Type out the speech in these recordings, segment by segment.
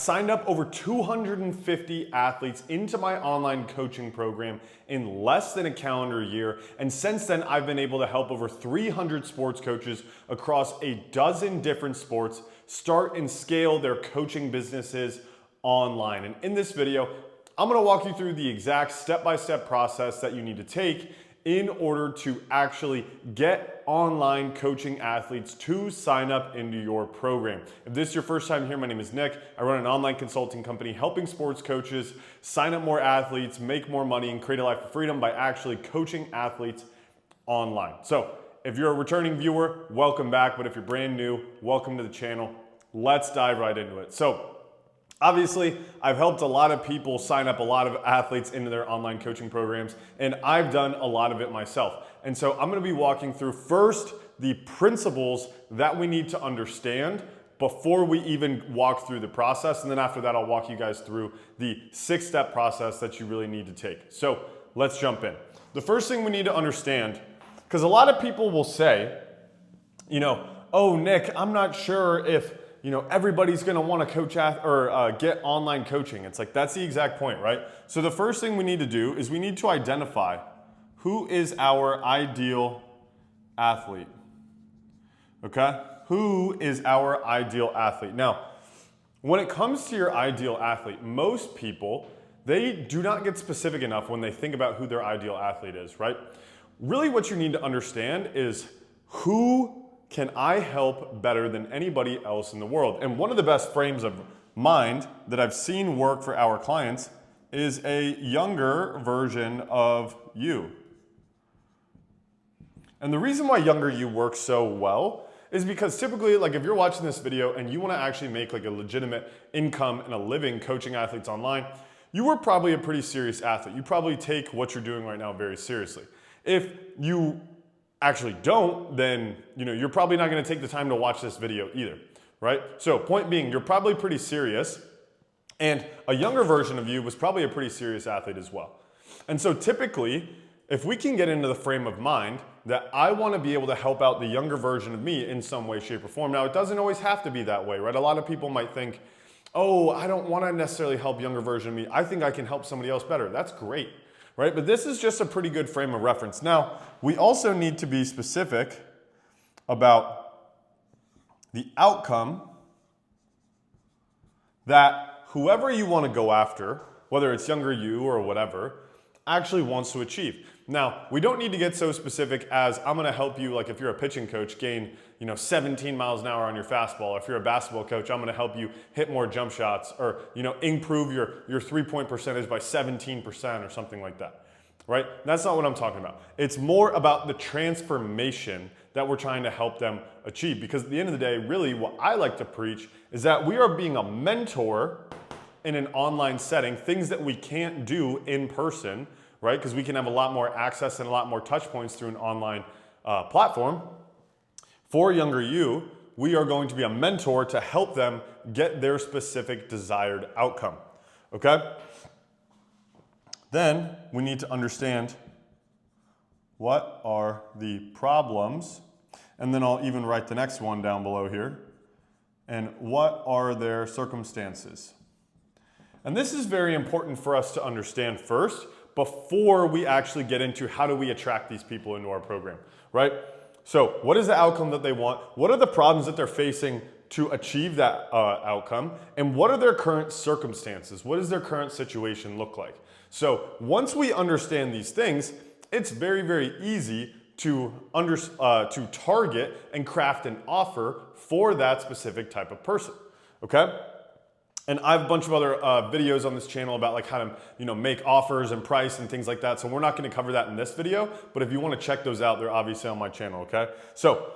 Signed up over 250 athletes into my online coaching program in less than a calendar year. And since then, I've been able to help over 300 sports coaches across a dozen different sports start and scale their coaching businesses online. And in this video, I'm gonna walk you through the exact step-by-step process that you need to take in order to actually get online coaching athletes to sign up into your program. If this is your first time here, my name is Nick. I run an online consulting company helping sports coaches sign up more athletes, make more money, and create a life of freedom by actually coaching athletes online. So if you're a returning viewer, welcome back. But if you're brand new, welcome to the channel. Let's dive right into it. So obviously, I've helped a lot of people sign up a lot of athletes into their online coaching programs, and I've done a lot of it myself. And so I'm gonna be walking through first the principles that we need to understand before we even walk through the process. And then after that, I'll walk you guys through the 6-step process that you really need to take. So let's jump in. The first thing we need to understand, because a lot of people will say, oh, Nick, I'm not sure if everybody's gonna wanna coach or get online coaching. It's like, that's the exact point, right? So the first thing we need to do is we need to identify who is our ideal athlete, okay? Who is our ideal athlete? Now, when it comes to your ideal athlete, most people, they do not get specific enough when they think about who their ideal athlete is, right? Really what you need to understand is who can I help better than anybody else in the world? And one of the best frames of mind that I've seen work for our clients is a younger version of you. And the reason why younger you works so well is because typically, like if you're watching this video and you wanna actually make like a legitimate income and a living coaching athletes online, you were probably a pretty serious athlete. You probably take what you're doing right now very seriously. If you actually don't, then you're probably not gonna take the time to watch this video either, right? So point being, you're probably pretty serious, and a younger version of you was probably a pretty serious athlete as well. And so typically, if we can get into the frame of mind that I wanna be able to help out the younger version of me in some way, shape, or form. Now, it doesn't always have to be that way, right? A lot of people might think, oh, I don't wanna necessarily help younger version of me. I think I can help somebody else better. That's great. Right? But this is just a pretty good frame of reference. Now, we also need to be specific about the outcome that whoever you want to go after, whether it's younger you or whatever, actually wants to achieve. Now, we don't need to get so specific as I'm going to help you, like if you're a pitching coach, gain 17 miles an hour on your fastball. If you're a basketball coach, I'm going to help you hit more jump shots, or improve your three-point percentage by 17% or something like that, right? That's not what I'm talking about. It's more about the transformation that we're trying to help them achieve. Because at the end of the day, really what I like to preach is that we are being a mentor in an online setting, things that we can't do in person, right? Because we can have a lot more access and a lot more touch points through an online platform. For younger you, we are going to be a mentor to help them get their specific desired outcome, okay? Then we need to understand what are the problems, and then I'll even write the next one down below here, and what are their circumstances. And this is very important for us to understand first before we actually get into how do we attract these people into our program, right? So what is the outcome that they want? What are the problems that they're facing to achieve that outcome? And what are their current circumstances? What does their current situation look like? So once we understand these things, it's very, very easy to target and craft an offer for that specific type of person, okay? And I have a bunch of other videos on this channel about like how to make offers and price and things like that. So we're not going to cover that in this video, but if you want to check those out, they're obviously on my channel, okay? So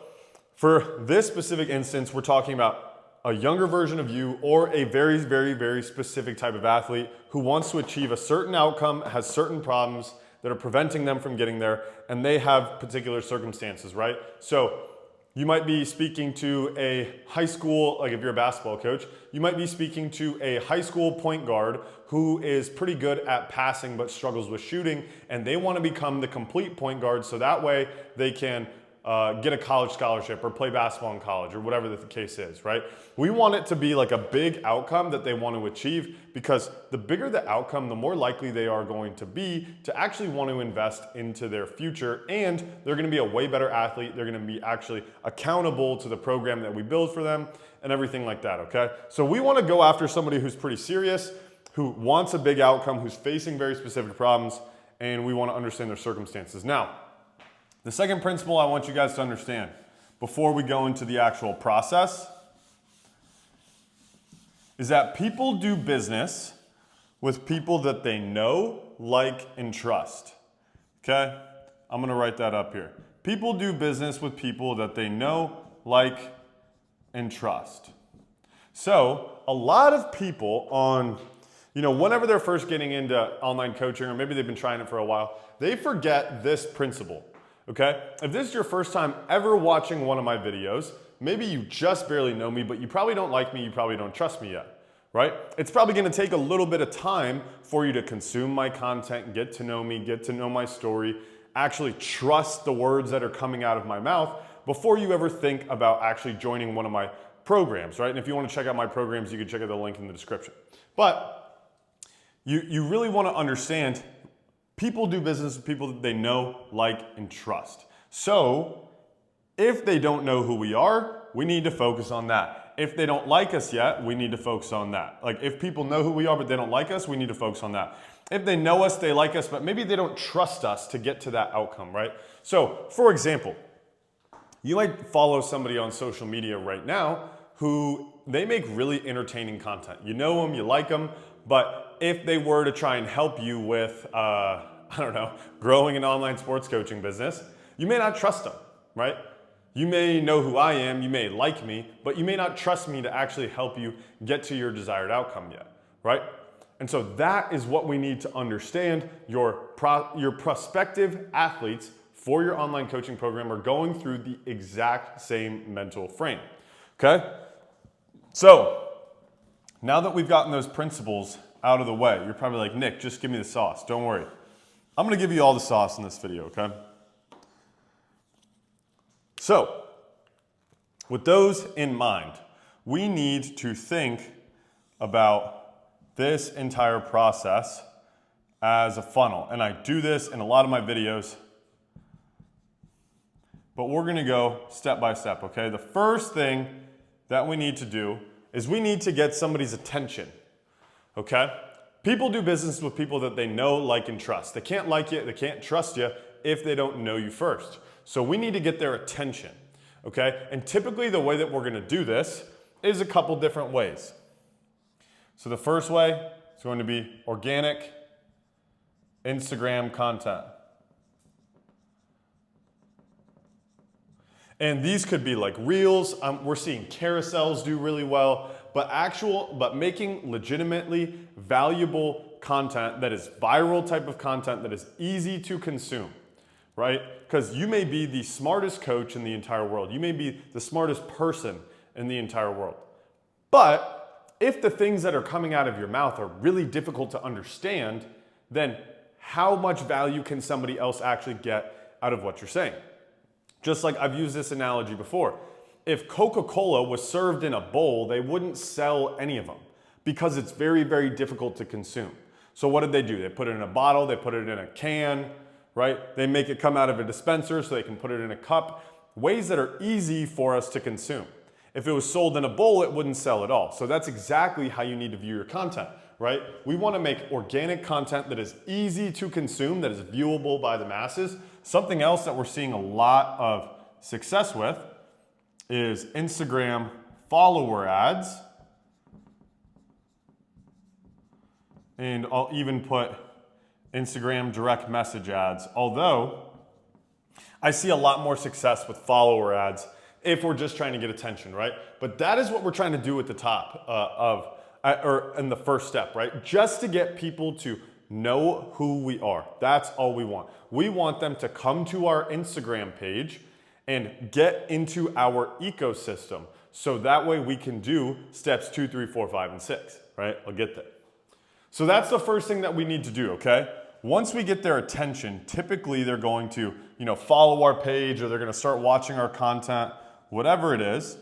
for this specific instance, we're talking about a younger version of you or a very, very, very specific type of athlete who wants to achieve a certain outcome, has certain problems that are preventing them from getting there, and they have particular circumstances, right? So you might be speaking to a high school, like if you're a basketball coach, you might be speaking to a high school point guard who is pretty good at passing but struggles with shooting, and they want to become the complete point guard so that way they can get a college scholarship or play basketball in college or whatever the case is, right? We want it to be like a big outcome that they want to achieve, because the bigger the outcome, the more likely they are going to be to actually want to invest into their future, and they're going to be a way better athlete. They're going to be actually accountable to the program that we build for them and everything like that, okay? So we want to go after somebody who's pretty serious, who wants a big outcome, who's facing very specific problems, and we want to understand their circumstances. Now, the second principle I want you guys to understand before we go into the actual process is that people do business with people that they know, like, and trust. Okay? I'm going to write that up here. People do business with people that they know, like, and trust. So, a lot of people whenever they're first getting into online coaching, or maybe they've been trying it for a while, they forget this principle. Okay? If this is your first time ever watching one of my videos, maybe you just barely know me, but you probably don't like me, you probably don't trust me yet, right? It's probably gonna take a little bit of time for you to consume my content, get to know me, get to know my story, actually trust the words that are coming out of my mouth before you ever think about actually joining one of my programs, right? And if you wanna check out my programs, you can check out the link in the description. But you really wanna understand people do business with people that they know, like, and trust. So if they don't know who we are, we need to focus on that. If they don't like us yet, we need to focus on that. Like, if people know who we are but they don't like us, we need to focus on that. If they know us, they like us, but maybe they don't trust us to get to that outcome, right? So, for example, you might follow somebody on social media right now who they make really entertaining content. You know them, you like them, but if they were to try and help you with, growing an online sports coaching business, you may not trust them, right? You may know who I am, you may like me, but you may not trust me to actually help you get to your desired outcome yet, right? And so that is what we need to understand. Your prospective athletes for your online coaching program are going through the exact same mental frame, okay? So now that we've gotten those principles out of the way, you're probably like, Nick, just give me the sauce. Don't worry. I'm going to give you all the sauce in this video, okay? So, with those in mind, we need to think about this entire process as a funnel. And I do this in a lot of my videos, but we're going to go step by step, okay? The first thing that we need to do is we need to get somebody's attention, okay? People do business with people that they know, like, and trust. They can't like you, they can't trust you if they don't know you first. So we need to get their attention, okay? And typically the way that we're gonna do this is a couple different ways. So the first way is going to be organic Instagram content. And these could be like reels. We're seeing carousels do really well, but making legitimately valuable content that is viral type of content that is easy to consume, right? Because you may be the smartest coach in the entire world. You may be the smartest person in the entire world. But if the things that are coming out of your mouth are really difficult to understand, then how much value can somebody else actually get out of what you're saying? Just like I've used this analogy before. If Coca-Cola was served in a bowl, they wouldn't sell any of them because it's very, very difficult to consume. So what did they do? They put it in a bottle, they put it in a can, right? They make it come out of a dispenser so they can put it in a cup. Ways that are easy for us to consume. If it was sold in a bowl, it wouldn't sell at all. So that's exactly how you need to view your content, right? We want to make organic content that is easy to consume, that is viewable by the masses. Something else that we're seeing a lot of success with is Instagram follower ads. And I'll even put Instagram direct message ads, although I see a lot more success with follower ads if we're just trying to get attention, right? But that is what we're trying to do at the top or in the first step, right? Just to get people to know who we are. That's all we want. We want them to come to our Instagram page and get into our ecosystem. So that way we can do steps 2, 3, 4, 5, and 6, right? I'll get there. So that's the first thing that we need to do, okay? Once we get their attention, typically they're going to, follow our page, or they're going to start watching our content, whatever it is.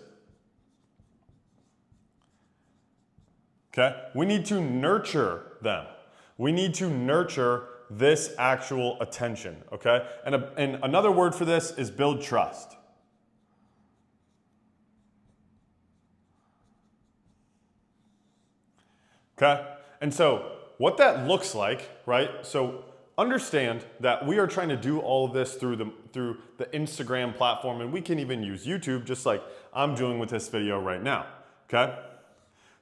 Okay? We need to nurture them. We need to nurture this actual attention, okay? And another word for this is build trust. Okay? And so what that looks like, right? So understand that we are trying to do all of this through the Instagram platform, and we can even use YouTube just like I'm doing with this video right now, okay?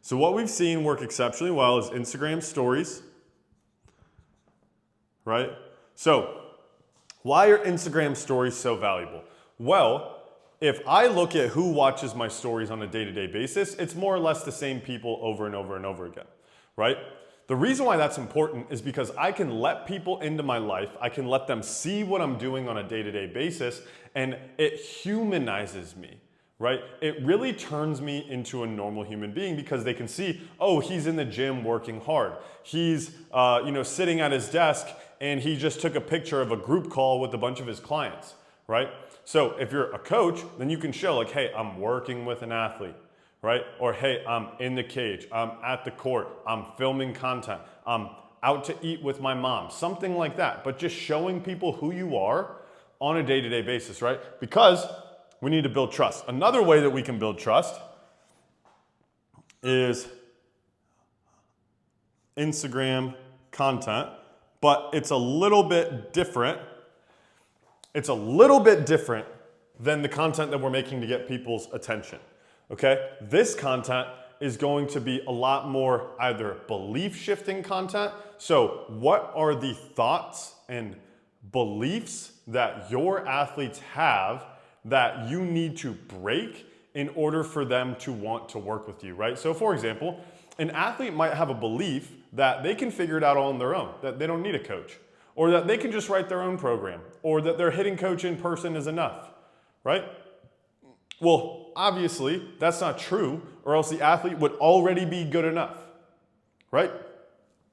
So what we've seen work exceptionally well is Instagram stories, right? So why are Instagram stories so valuable? Well, if I look at who watches my stories on a day-to-day basis, it's more or less the same people over and over and over again, right? The reason why that's important is because I can let people into my life, I can let them see what I'm doing on a day-to-day basis, and it humanizes me, right? It really turns me into a normal human being because they can see, oh, he's in the gym working hard. He's sitting at his desk and he just took a picture of a group call with a bunch of his clients, right? So if you're a coach, then you can show like, hey, I'm working with an athlete, right? Or hey, I'm in the cage, I'm at the court, I'm filming content, I'm out to eat with my mom, something like that. But just showing people who you are on a day-to-day basis, right? Because we need to build trust. Another way that we can build trust is Instagram content, but it's a little bit different. It's a little bit different than the content that we're making to get people's attention, okay? This content is going to be a lot more either belief shifting content. So what are the thoughts and beliefs that your athletes have that you need to break in order for them to want to work with you, right? So for example, an athlete might have a belief that they can figure it out all on their own, that they don't need a coach, or that they can just write their own program, or that their hitting coach in person is enough, right? Well, obviously that's not true, or else the athlete would already be good enough, right?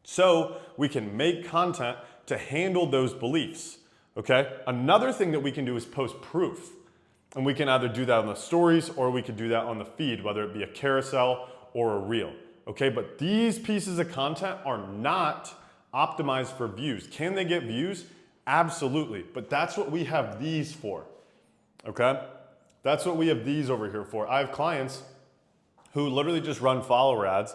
So we can make content to handle those beliefs, okay? Another thing that we can do is post proof. And we can either do that on the stories or we could do that on the feed, whether it be a carousel or a reel, okay? But these pieces of content are not optimized for views. Can they get views? Absolutely, but that's what we have these for, okay? That's what we have these over here for. I have clients who literally just run follower ads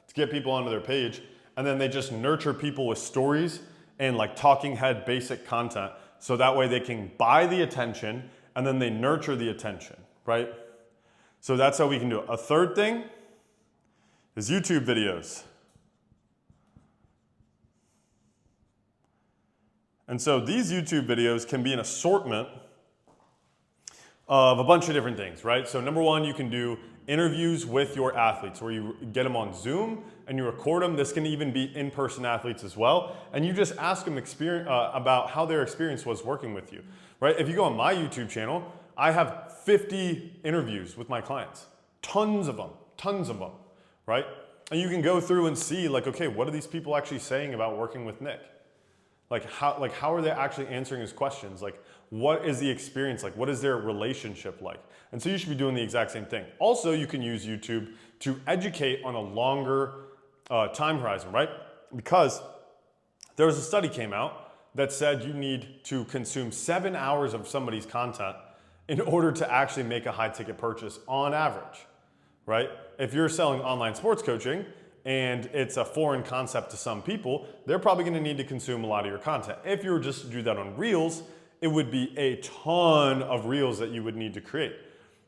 to get people onto their page, and then they just nurture people with stories and like talking head basic content, so that way they can buy the attention and then they nurture the attention, right? So that's how we can do it. A third thing is YouTube videos. And so these YouTube videos can be an assortment of a bunch of different things, right? So number one, you can do interviews with your athletes where you get them on Zoom and you record them. This can even be in-person athletes as well. And you just ask them about how their experience was working with you, right? If you go on my YouTube channel, I have 50 interviews with my clients, tons of them, right? And you can go through and see like, okay, what are these people actually saying about working with Nick? Like how are they actually answering his questions? Like, what is the experience like? What is their relationship like? And so you should be doing the exact same thing. Also, you can use YouTube to educate on a longer time horizon, right? Because there was a study came out that said you need to consume 7 hours of somebody's content in order to actually make a high ticket purchase on average, right? If you're selling online sports coaching and it's a foreign concept to some people, they're probably gonna need to consume a lot of your content. If you were just to do that on Reels, it would be a ton of Reels that you would need to create.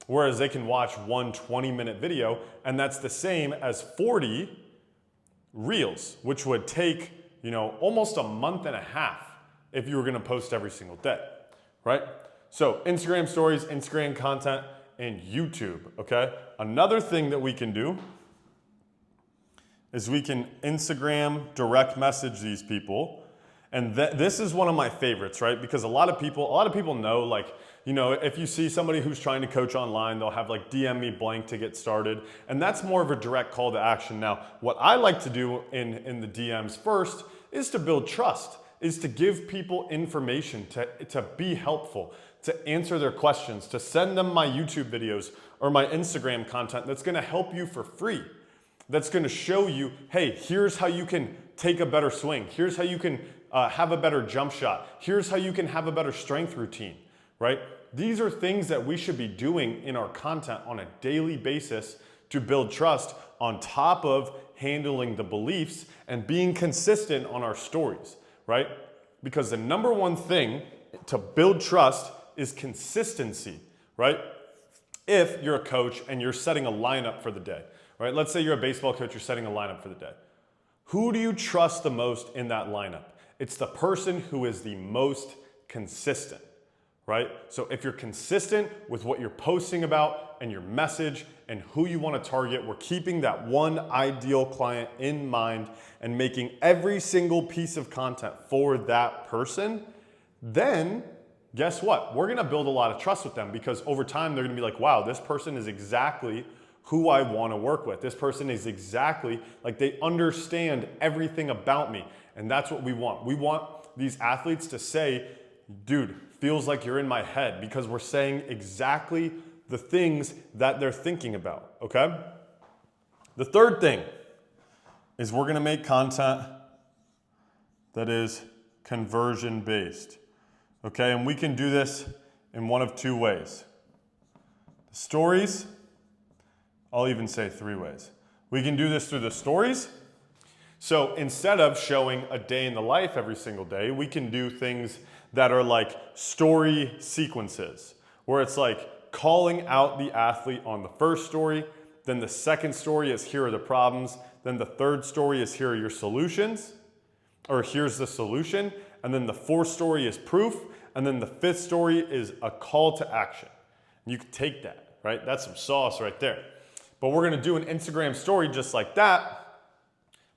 Whereas they can watch one 20-minute video, and that's the same as 40 Reels, which would take, almost a month and a half if you were gonna post every single day, right? So Instagram stories, Instagram content, and YouTube, okay? Another thing that we can do is we can Instagram direct message these people. And this is one of my favorites, right? Because a lot of people know, like, if you see somebody who's trying to coach online, they'll have like DM me blank to get started. And that's more of a direct call to action. Now, what I like to do in the DMs first is to build trust, is to give people information, to be helpful, to answer their questions, to send them my YouTube videos or my Instagram content that's gonna help you for free. That's gonna show you, hey, here's how you can take a better swing. Here's how you can have a better jump shot. Here's how you can have a better strength routine, right? These are things that we should be doing in our content on a daily basis to build trust on top of handling the beliefs and being consistent on our stories, right? Because the number one thing to build trust is consistency, right? If you're a coach and you're setting a lineup for the day, right? Let's say you're a baseball coach, you're setting a lineup for the day. Who do you trust the most in that lineup? It's the person who is the most consistent, right? So if you're consistent with what you're posting about and your message and who you want to target, we're keeping that one ideal client in mind and making every single piece of content for that person, then guess what? We're going to build a lot of trust with them because over time they're going to be like, wow, this person is exactly who I want to work with. This person is exactly like they understand everything about me. And that's what we want. We want these athletes to say, dude, feels like you're in my head, because we're saying exactly the things that they're thinking about, okay? The third thing is we're gonna make content that is conversion based, okay? And we can do this in one of two ways. The stories, I'll even say three ways. We can do this through the stories. So instead of showing a day in the life every single day, we can do things that are like story sequences, where it's like calling out the athlete on the first story, then the second story is here are the problems, then the third story is here are your solutions, or here's the solution, and then the fourth story is proof, and then the fifth story is a call to action. You can take that, right? That's some sauce right there. But we're gonna do an Instagram story just like that,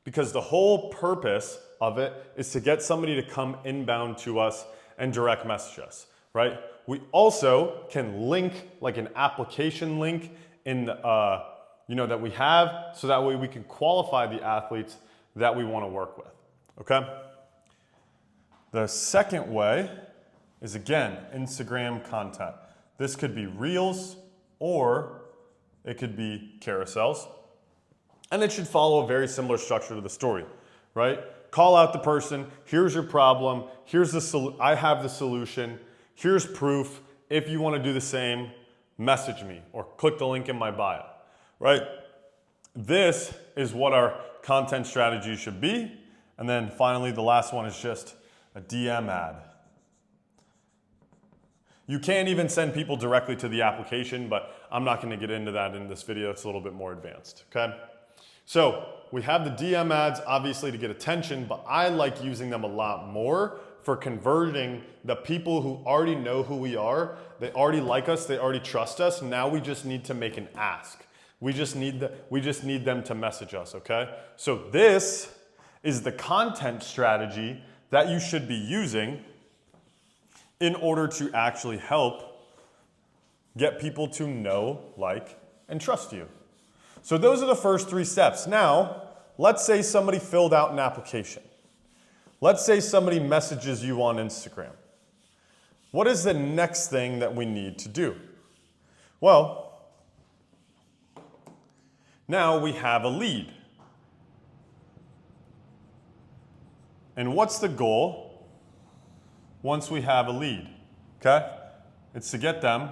because the whole purpose of it is to get somebody to come inbound to us and direct message us, right? We also can link like an application link in that we have, so that way we can qualify the athletes that we want to work with, okay? The second way is, again, Instagram content. This could be reels or it could be carousels. And it should follow a very similar structure to the story, right? Call out the person, here's your problem, here's I have the solution, here's proof. If you want to do the same, message me or click the link in my bio, right? This is what our content strategy should be. And then finally, the last one is just a DM ad. You can even send people directly to the application, but I'm not going to get into that in this video. It's a little bit more advanced, okay? So we have the DM ads, obviously, to get attention, but I like using them a lot more for converting the people who already know who we are. They already like us, they already trust us. Now we just need to make an ask. We just need them to message us, okay? So this is the content strategy that you should be using in order to actually help get people to know, like, and trust you. So those are the first three steps. Now, let's say somebody filled out an application. Let's say somebody messages you on Instagram. What is the next thing that we need to do? Well, now we have a lead. And what's the goal once we have a lead? Okay? It's to get them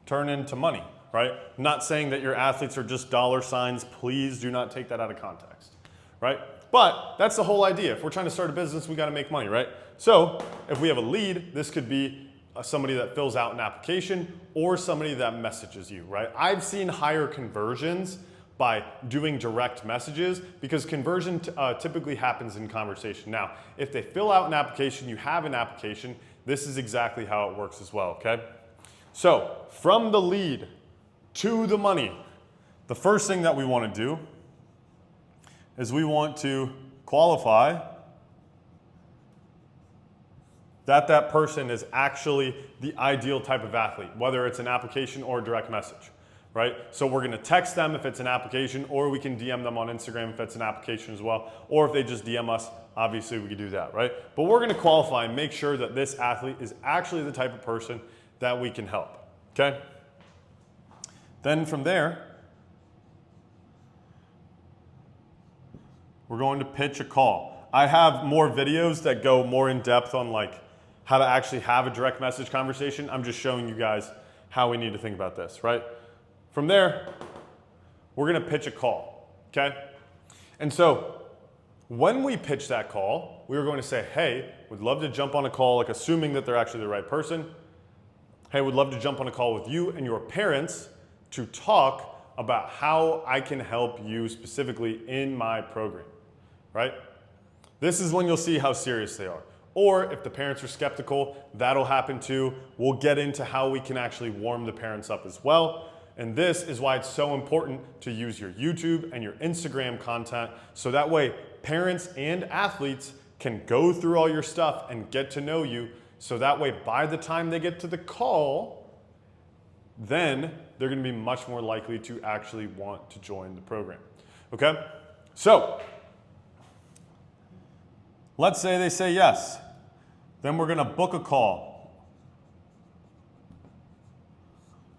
turn into money. Right? I'm not saying that your athletes are just dollar signs. Please do not take that out of context, right? But that's the whole idea. If we're trying to start a business, we got to make money, right? So if we have a lead, this could be somebody that fills out an application or somebody that messages you, right? I've seen higher conversions by doing direct messages because conversion typically happens in conversation. Now, if they fill out an application, you have an application, this is exactly how it works as well, okay? So from the lead to the money, the first thing that we want to do is we want to qualify that that person is actually the ideal type of athlete, whether it's an application or a direct message, right? So we're gonna text them if it's an application, or we can DM them on Instagram if it's an application as well, or if they just DM us, obviously we could do that, right? But we're gonna qualify and make sure that this athlete is actually the type of person that we can help, okay? Then from there, we're going to pitch a call. I have more videos that go more in depth on like how to actually have a direct message conversation. I'm just showing you guys how we need to think about this, right? From there, we're gonna pitch a call, okay? And so when we pitch that call, we were going to say, hey, would love to jump on a call, like assuming that they're actually the right person. Hey, would love to jump on a call with you and your parents to talk about how I can help you specifically in my program, right? This is when you'll see how serious they are. Or if the parents are skeptical, that'll happen too. We'll get into how we can actually warm the parents up as well. And this is why it's so important to use your YouTube and your Instagram content, so that way parents and athletes can go through all your stuff and get to know you, so that way by the time they get to the call, then they're gonna be much more likely to actually want to join the program, okay? So, let's say they say yes. Then we're gonna book a call,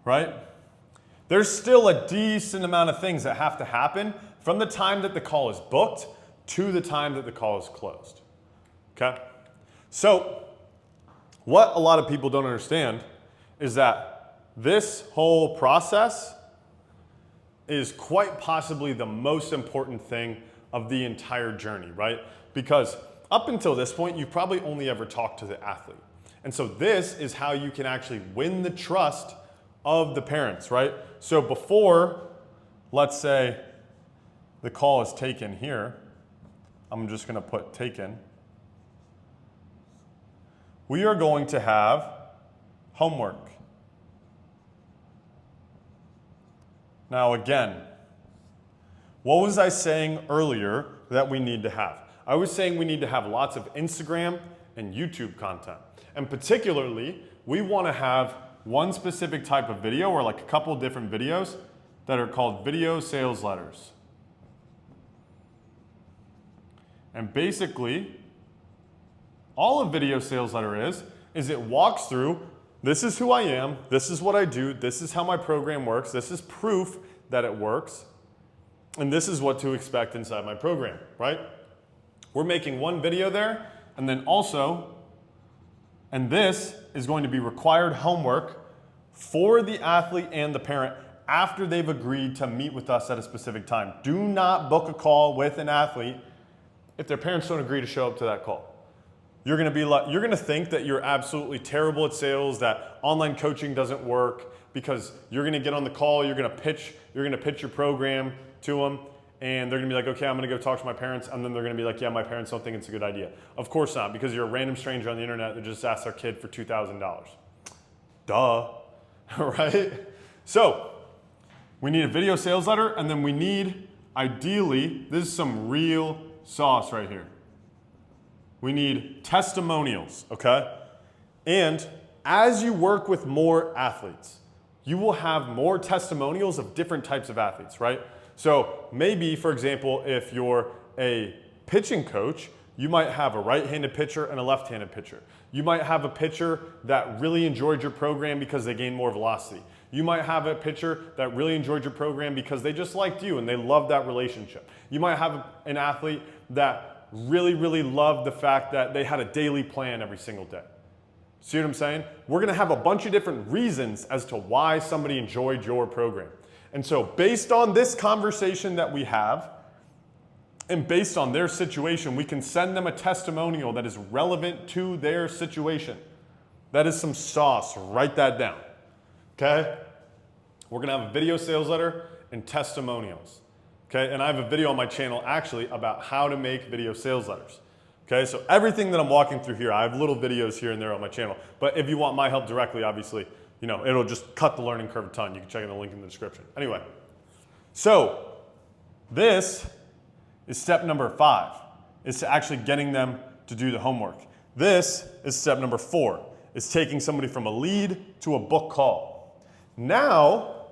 right? There's still a decent amount of things that have to happen from the time that the call is booked to the time that the call is closed, okay? So, what a lot of people don't understand is that this whole process is quite possibly the most important thing of the entire journey, right? Because up until this point, you've probably only ever talked to the athlete. And so this is how you can actually win the trust of the parents, right? So before, let's say the call is taken here, I'm just gonna put taken. We are going to have homework. Now again, what was I saying earlier that we need to have? I was saying we need to have lots of Instagram and YouTube content. And particularly, we want to have one specific type of video, or like a couple of different videos that are called video sales letters. And basically, all a video sales letter is it walks through, this is who I am, this is what I do, this is how my program works, this is proof that it works, and this is what to expect inside my program, right? We're making one video there, and then also, and this is going to be required homework for the athlete and the parent after they've agreed to meet with us at a specific time. Do not book a call with an athlete if their parents don't agree to show up to that call. You're gonna think that you're absolutely terrible at sales, that online coaching doesn't work, because you're gonna get on the call, you're gonna pitch your program to them, and they're gonna be like, okay, I'm gonna go talk to my parents, and then they're gonna be like, yeah, my parents don't think it's a good idea. Of course not, because you're a random stranger on the internet that just asked their kid for $2,000. Duh, right? So, we need a video sales letter, and then we need, ideally, this is some real sauce right here. We need testimonials, okay? And as you work with more athletes, you will have more testimonials of different types of athletes, right? So maybe, for example, if you're a pitching coach, you might have a right-handed pitcher and a left-handed pitcher. You might have a pitcher that really enjoyed your program because they gained more velocity. You might have a pitcher that really enjoyed your program because they just liked you and they loved that relationship. You might have an athlete that really loved the fact that they had a daily plan every single day. See what I'm saying? We're gonna have a bunch of different reasons as to why somebody enjoyed your program. And so based on this conversation that we have, and based on their situation, we can send them a testimonial that is relevant to their situation. That is some sauce, write that down, okay? We're gonna have a video sales letter and testimonials, okay? And I have a video on my channel actually about how to make video sales letters, okay? So everything that I'm walking through here, I have little videos here and there on my channel, but if you want my help directly, obviously, you know, it'll just cut the learning curve a ton. You can check out the link in the description. Anyway, so this is step number 5, is to actually getting them to do the homework. This is step number 4, is taking somebody from a lead to a book call. Now,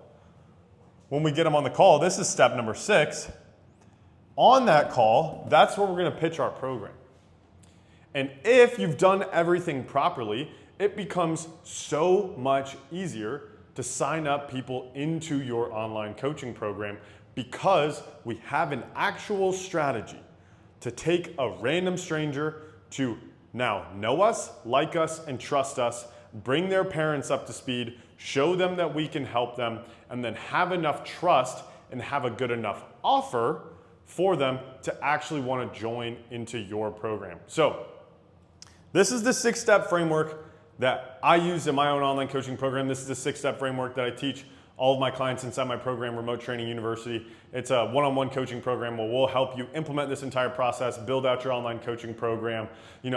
when we get them on the call, this is step number 6. On that call, that's where we're gonna pitch our program. And if you've done everything properly, it becomes so much easier to sign up people into your online coaching program because we have an actual strategy to take a random stranger to now know us, like us, and trust us, bring their parents up to speed, show them that we can help them, and then have enough trust and have a good enough offer for them to actually want to join into your program. So this is the 6-step framework that I use in my own online coaching program. This is the 6-step framework that I teach all of my clients inside my program, Remote Training University. It's a one-on-one coaching program where we'll help you implement this entire process, build out your online coaching program,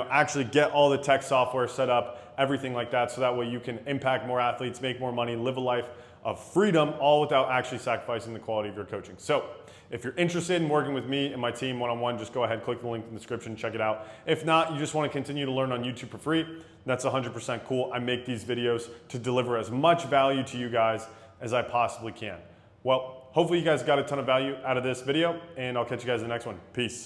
actually get all the tech software set up, everything like that, so that way you can impact more athletes, make more money, live a life of freedom, all without actually sacrificing the quality of your coaching. So if you're interested in working with me and my team one-on-one, just go ahead, click the link in the description, check it out. If not, you just want to continue to learn on YouTube for free, that's 100% cool. I make these videos to deliver as much value to you guys as I possibly can. Well, hopefully you guys got a ton of value out of this video, and I'll catch you guys in the next one. Peace.